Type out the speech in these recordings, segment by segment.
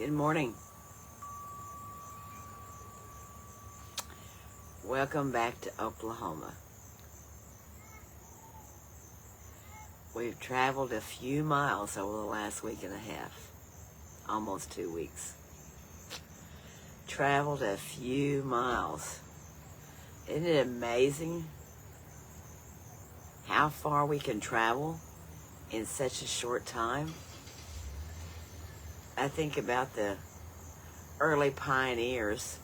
Good morning. Welcome back to Oklahoma. We've traveled a few miles over the last week and a half, almost 2 weeks. Traveled a few miles. Isn't it amazing how far we can travel in such a short time? I think about the early pioneers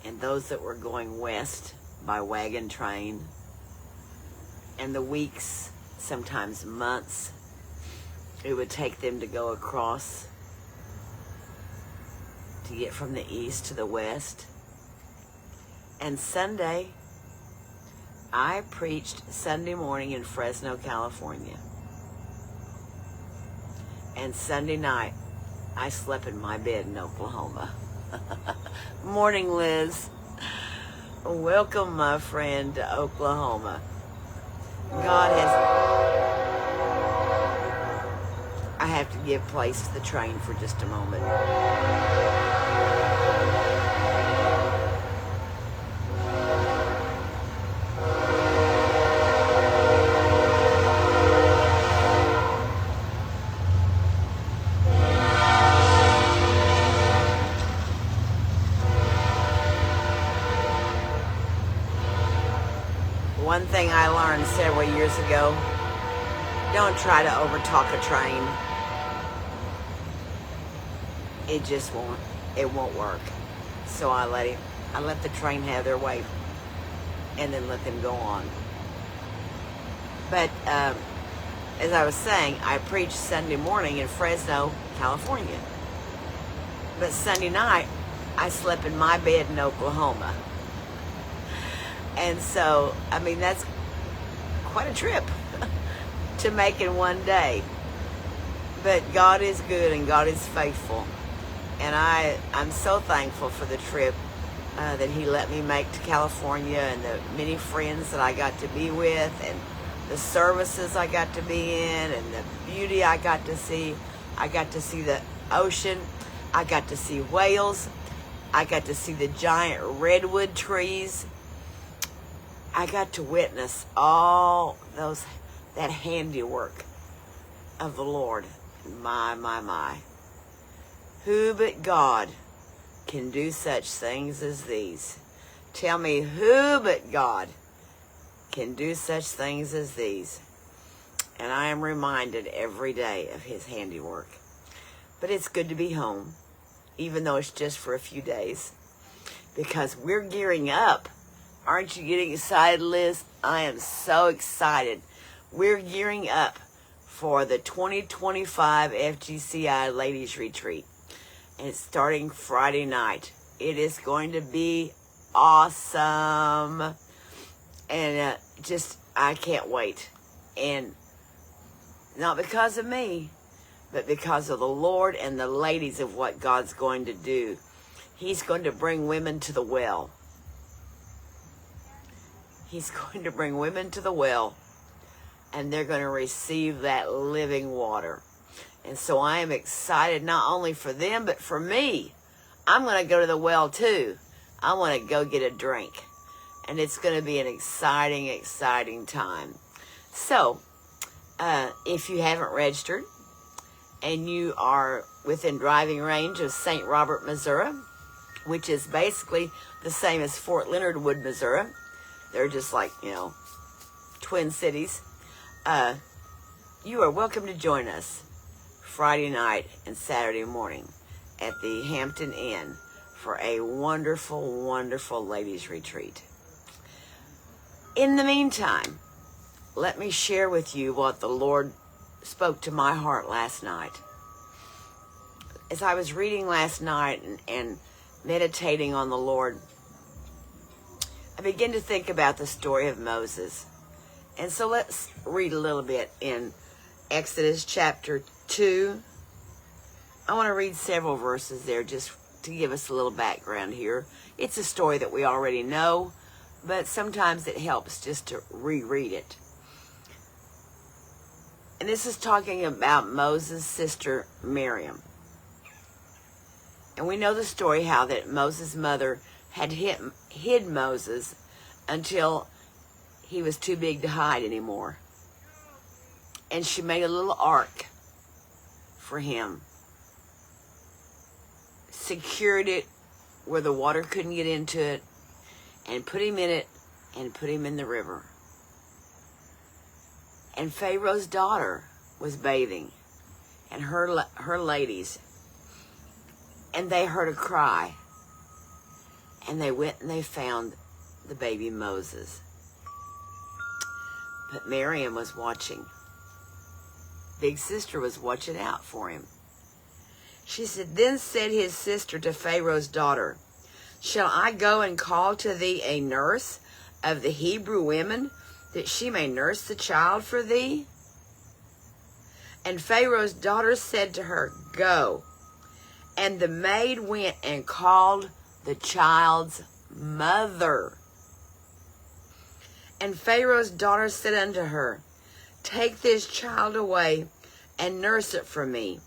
and those that were going west by wagon train, and the weeks, sometimes months, it would take them to go across to get from the east to the west. And Sunday, I preached Sunday morning in Fresno, California. And Sunday night, I slept in my bed in Oklahoma. Morning, Liz. Welcome, my friend, to Oklahoma. I have to give place to the train for just a moment. One thing I learned several years ago, don't try to overtalk a train. It won't work. So I let the train have their way and then let them go on. But as I was saying, I preached Sunday morning in Fresno, California. But Sunday night, I slept in my bed in Oklahoma. And so, I mean, that's quite a trip to make in one day. But God is good and God is faithful. And I'm so thankful for the trip that He let me make to California, and the many friends that I got to be with, and the services I got to be in, and the beauty I got to see. I got to see the ocean. I got to see whales. I got to see the giant redwood trees. I got to witness all that handiwork of the Lord. My. Who but God can do such things as these? Tell me, who but God can do such things as these? And I am reminded every day of His handiwork. But it's good to be home, even though it's just for a few days, because we're gearing up. Aren't you getting excited, Liz? I am so excited. We're gearing up for the 2025 FGCI Ladies Retreat. And it's starting Friday night. It is going to be awesome. And I can't wait. And not because of me, but because of the Lord and the ladies, of what God's going to do. He's going to bring women to the well. He's going to bring women to the well, and they're going to receive that living water. And so I am excited, not only for them, but for me. I'm going to go to the well too. I want to go get a drink. And it's going to be an exciting time. So, if you haven't registered, and you are within driving range of St. Robert, Missouri, which is basically the same as Fort Leonard Wood, Missouri. They're just like, twin cities. You are welcome to join us Friday night and Saturday morning at the Hampton Inn for a wonderful, wonderful ladies' retreat. In the meantime, let me share with you what the Lord spoke to my heart last night. As I was reading last night and meditating on the Lord, I began to think about the story of Moses. And so let's read a little bit in Exodus chapter 2. I want to read several verses there just to give us a little background here. It's a story that we already know, but sometimes it helps just to reread it. And this is talking about Moses' sister Miriam. And we know the story how that Moses' mother had hid Moses until he was too big to hide anymore. And she made a little ark for him, secured it where the water couldn't get into it, and put him in it and put him in the river. And Pharaoh's daughter was bathing, and her ladies, and they heard a cry, and they went and they found the baby Moses. But Miriam was watching. Big sister was watching out for him. She said, then said his sister to Pharaoh's daughter, shall I go and call to thee a nurse of the Hebrew women, that she may nurse the child for thee? And Pharaoh's daughter said to her, go. And the maid went and called the child's mother. And Pharaoh's daughter said unto her, take this child away and nurse it for me,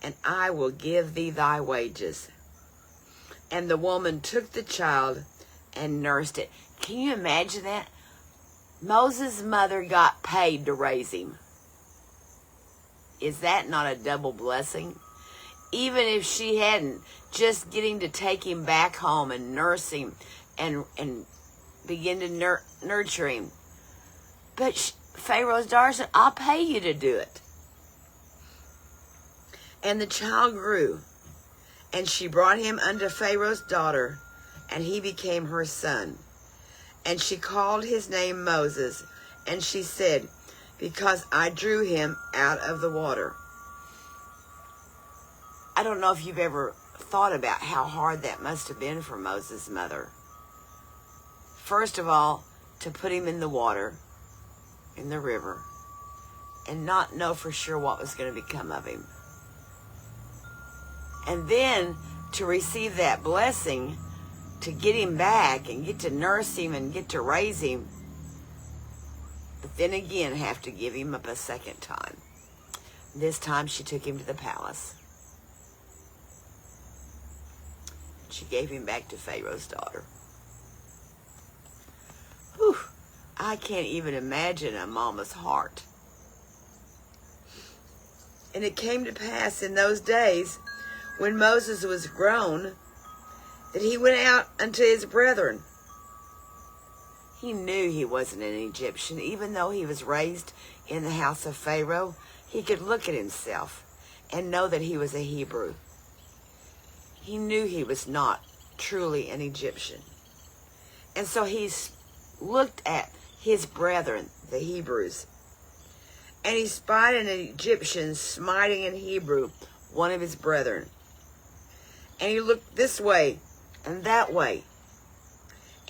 and I will give thee thy wages. And the woman took the child and nursed it. Can you imagine that? Moses' mother got paid to raise him. Is that not a double blessing? Even if she hadn't, just getting to take him back home and nurse him and begin to nurture him. But Pharaoh's daughter said, I'll pay you to do it. And the child grew, and she brought him unto Pharaoh's daughter, and he became her son. And she called his name Moses, and she said, because I drew him out of the water. I don't know if you've ever thought about how hard that must have been for Moses' mother. First of all, to put him in the water, in the river, and not know for sure what was going to become of him. And then to receive that blessing, to get him back and get to nurse him and get to raise him, but then again have to give him up a second time. This time she took him to the palace. She gave him back to Pharaoh's daughter. Whew, I can't even imagine a mama's heart. And it came to pass in those days, when Moses was grown, that he went out unto his brethren. He knew he wasn't an Egyptian. Even though he was raised in the house of Pharaoh, he could look at himself and know that he was a Hebrew. He knew he was not truly an Egyptian. And so he looked at his brethren, the Hebrews, and he spied an Egyptian smiting an Hebrew, one of his brethren. And he looked this way and that way.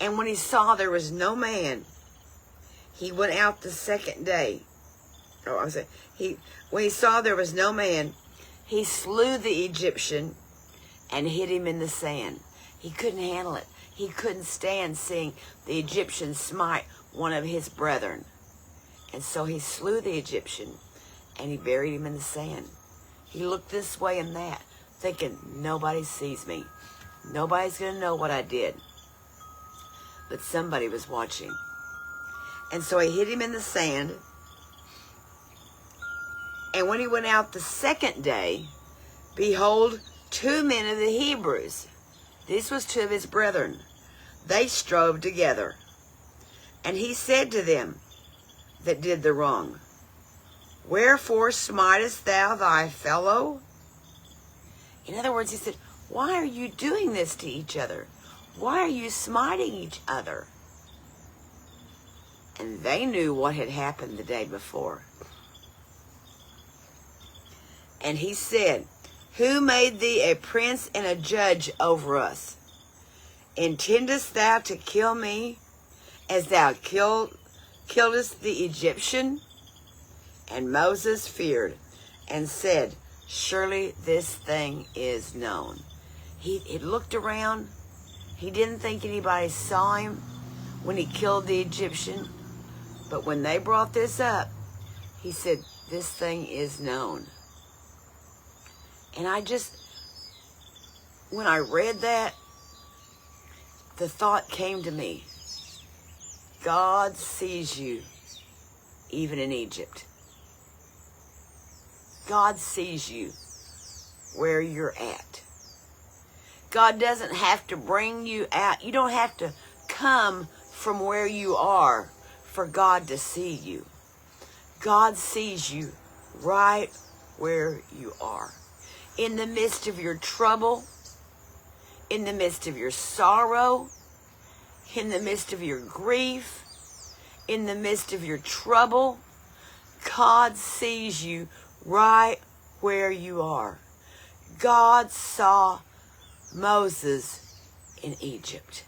And when he saw there was no man, he went out the second day. When he saw there was no man, he slew the Egyptian and hid him in the sand. He couldn't handle it. He couldn't stand seeing the Egyptian smite one of his brethren. And so he slew the Egyptian and he buried him in the sand. He looked this way and that, thinking, nobody sees me. Nobody's going to know what I did. But somebody was watching. And so he hid him in the sand. And when he went out the second day, behold, 2 men of the Hebrews, this was 2 of his brethren, they strove together. And he said to them that did the wrong, wherefore smitest thou thy fellow? In other words, he said, why are you doing this to each other? Why are you smiting each other? And they knew what had happened the day before. And he said, who made thee a prince and a judge over us? Intendest thou to kill me as thou killedst the Egyptian? And Moses feared and said, surely this thing is known. He looked around. He didn't think anybody saw him when he killed the Egyptian. But when they brought this up, he said, this thing is known. And when I read that, the thought came to me, God sees you even in Egypt. God sees you where you're at. God doesn't have to bring you out. You don't have to come from where you are for God to see you. God sees you right where you are. In the midst of your trouble, in the midst of your sorrow, in the midst of your grief, in the midst of your trouble, God sees you right where you are. God saw Moses in Egypt.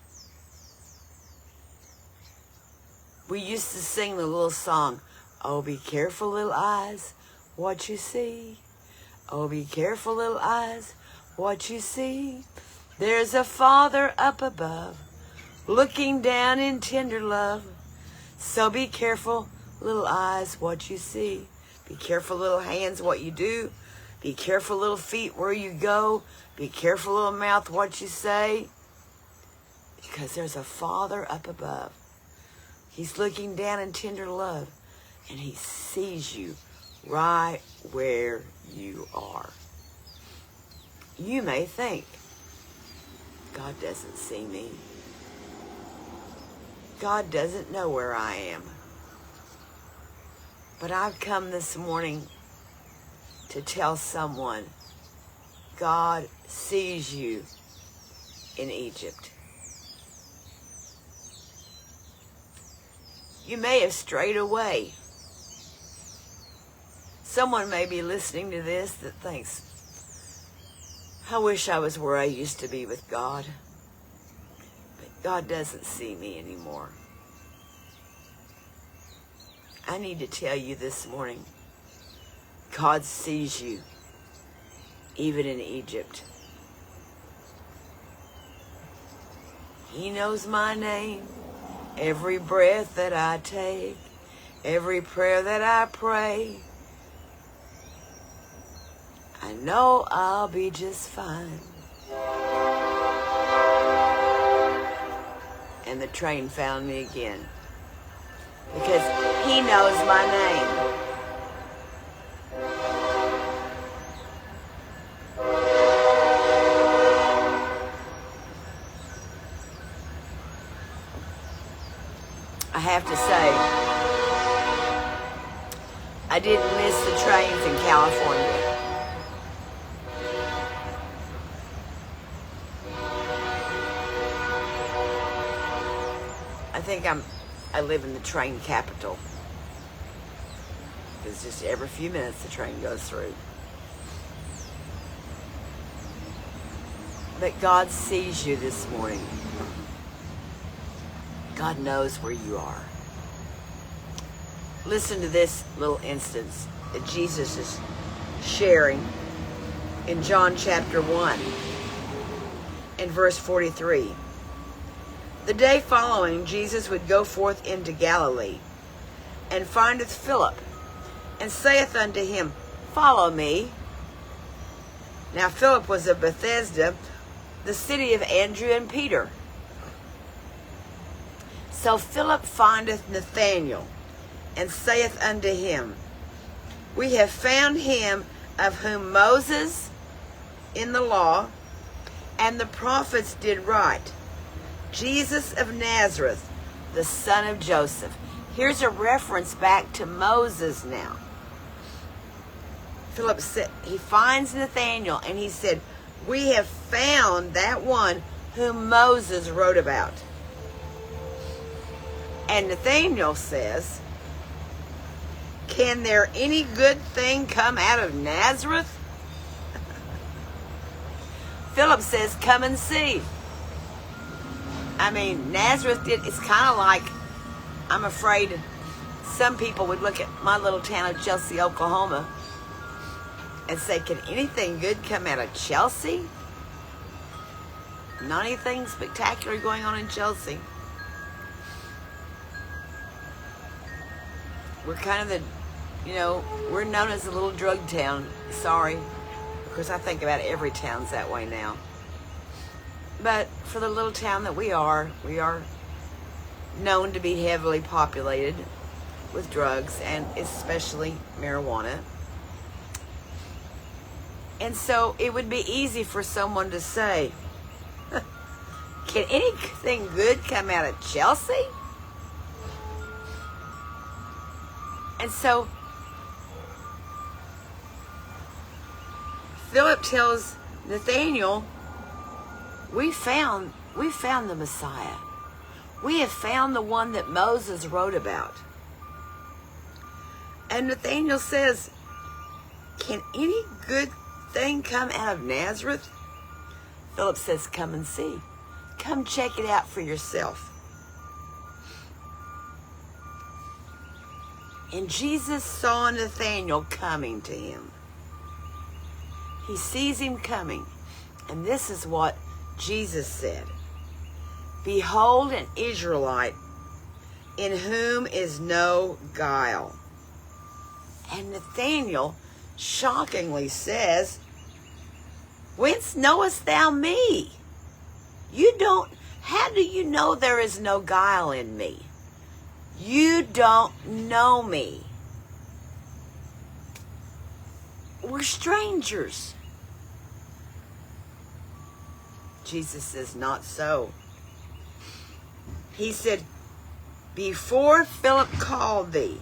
We used to sing the little song, oh, be careful, little eyes, what you see. Oh, be careful, little eyes, what you see. There's a Father up above, looking down in tender love. So be careful, little eyes, what you see. Be careful, little hands, what you do. Be careful, little feet, where you go. Be careful, little mouth, what you say. Because there's a Father up above. He's looking down in tender love, and he sees you right where you are. You may think, God doesn't see me. God doesn't know where I am. But I've come this morning to tell someone, God sees you in Egypt. You may have strayed away. Someone may be listening to this that thinks, I wish I was where I used to be with God. But God doesn't see me anymore. I need to tell you this morning, God sees you, even in Egypt. He knows my name, every breath that I take, every prayer that I pray. I know I'll be just fine. And the train found me again, because he knows my name. I have to say, I didn't miss the trains in California. I think I live in the train capital. Because just every few minutes the train goes through. But God sees you this morning. God knows where you are. Listen to this little instance that Jesus is sharing in John chapter 1 and verse 43. The day following, Jesus would go forth into Galilee, and findeth Philip, and saith unto him, Follow me. Now Philip was of Bethsaida, the city of Andrew and Peter. So Philip findeth Nathanael, and saith unto him, We have found him of whom Moses in the law and the prophets did write, Jesus of Nazareth, the son of Joseph. Here's a reference back to Moses now. Philip said, he finds Nathanael, and he said, We have found that one whom Moses wrote about. And Nathanael says, Can there any good thing come out of Nazareth? Philip says, Come and see. I mean, Nazareth it's kind of like, I'm afraid some people would look at my little town of Chelsea, Oklahoma, and say, can anything good come out of Chelsea? Not anything spectacular going on in Chelsea. We're kind of we're known as a little drug town. Sorry. Of course, I think about every town's that way now. But for the little town that we are known to be heavily populated with drugs, and especially marijuana. And so it would be easy for someone to say, can anything good come out of Chelsea? And so Philip tells Nathanael, we found the Messiah. We have found the one that Moses wrote about. And Nathanael says, can any good thing come out of Nazareth? Philip says, come and see. Come check it out for yourself. And Jesus saw Nathanael coming to him. He sees him coming. And this is what Jesus said. Behold, an Israelite in whom is no guile. And Nathanael shockingly says, whence knowest thou me? How do you know there is no guile in me? You don't know me. We're strangers. Jesus says, not so. He said, before Philip called thee,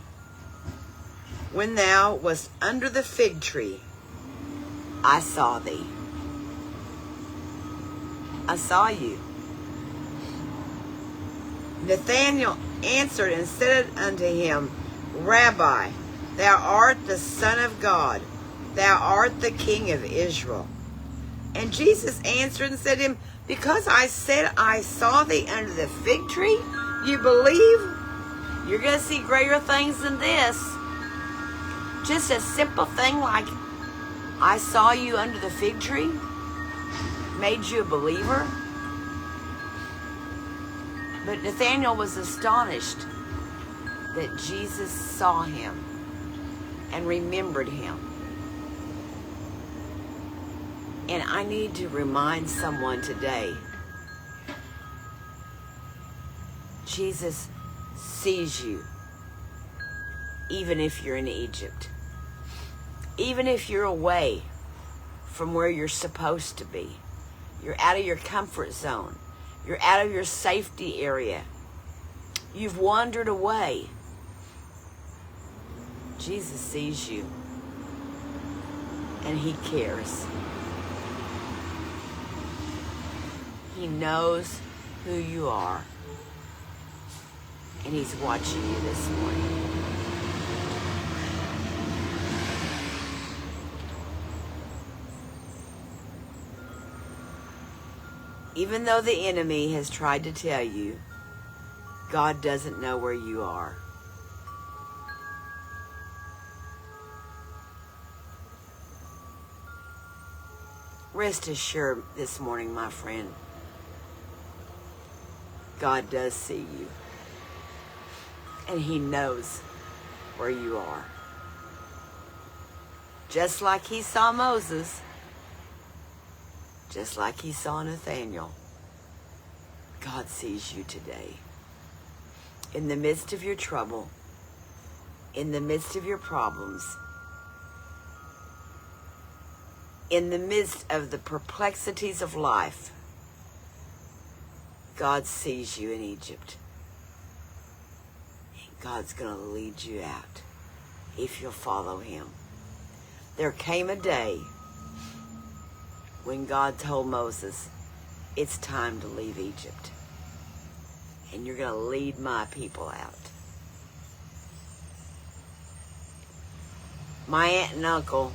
when thou wast under the fig tree, I saw thee. I saw you. Nathanael answered and said unto him, Rabbi, thou art the Son of God. Thou art the King of Israel. And Jesus answered and said to him, because I said I saw thee under the fig tree, you believe? You're going to see greater things than this. Just a simple thing like I saw you under the fig tree made you a believer. But Nathanael was astonished that Jesus saw him and remembered him. And I need to remind someone today, Jesus sees you, even if you're in Egypt, even if you're away from where you're supposed to be. You're out of your comfort zone. You're out of your safety area. You've wandered away. Jesus sees you, and he cares. He knows who you are, and he's watching you this morning. Even though the enemy has tried to tell you, God doesn't know where you are. Rest assured this morning, my friend, God does see you. And he knows where you are. Just like he saw Moses, just like he saw Nathanael, God sees you today. In the midst of your trouble, in the midst of your problems, in the midst of the perplexities of life, God sees you in Egypt. And God's going to lead you out if you'll follow him. There came a day when God told Moses, it's time to leave Egypt. And you're going to lead my people out. My aunt and uncle,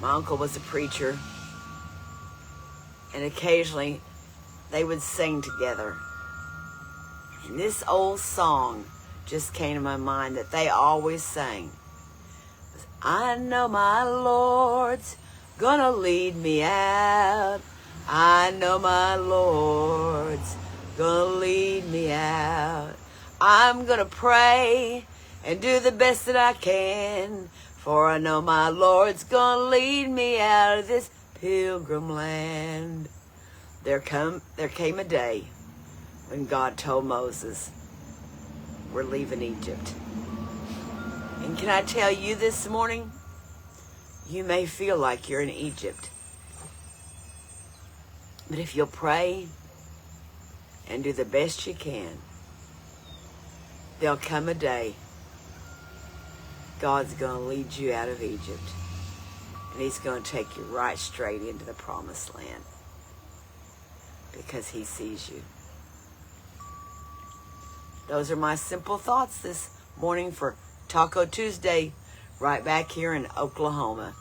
my uncle was a preacher, and occasionally they would sing together. And this old song just came to my mind that they always sang. I know my Lord's gonna lead me out. I know my Lord's gonna lead me out. I'm gonna pray and do the best that I can, for I know my Lord's gonna lead me out of this pilgrim land. There came a day when God told Moses, we're leaving Egypt. And can I tell you this morning, you may feel like you're in Egypt. But if you'll pray and do the best you can, there'll come a day God's going to lead you out of Egypt. And he's going to take you right straight into the promised land. Because he sees you. Those are my simple thoughts this morning for Taco Tuesday, right back here in Oklahoma.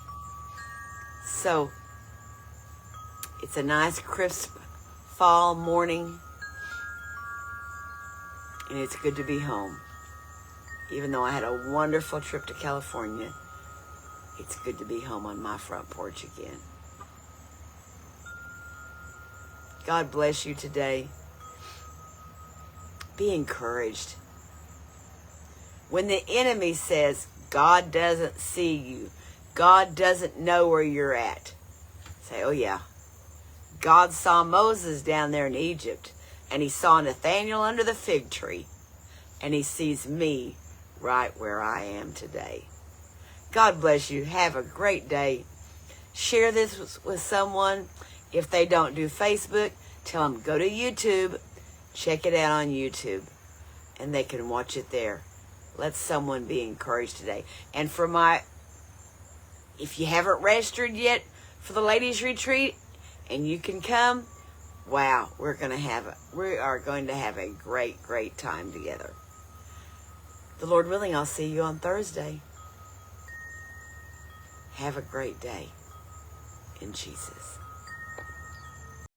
So, it's a nice crisp fall morning, and it's good to be home. Even though I had a wonderful trip to California, it's good to be home on my front porch again. God bless you today. Be encouraged. When the enemy says God doesn't see you, God doesn't know where you're at, say, oh yeah, God saw Moses down there in Egypt, and he saw Nathaniel under the fig tree, and he sees me right where I am today. God bless you. Have a great day. Share this with someone. If they don't do Facebook, tell them go to YouTube, check it out on YouTube, and they can watch it there. Let someone be encouraged today. And if you haven't registered yet for the ladies' retreat, and you can come, wow, we are going to have a great, great time together. The Lord willing, I'll see you on Thursday. Have a great day in Jesus.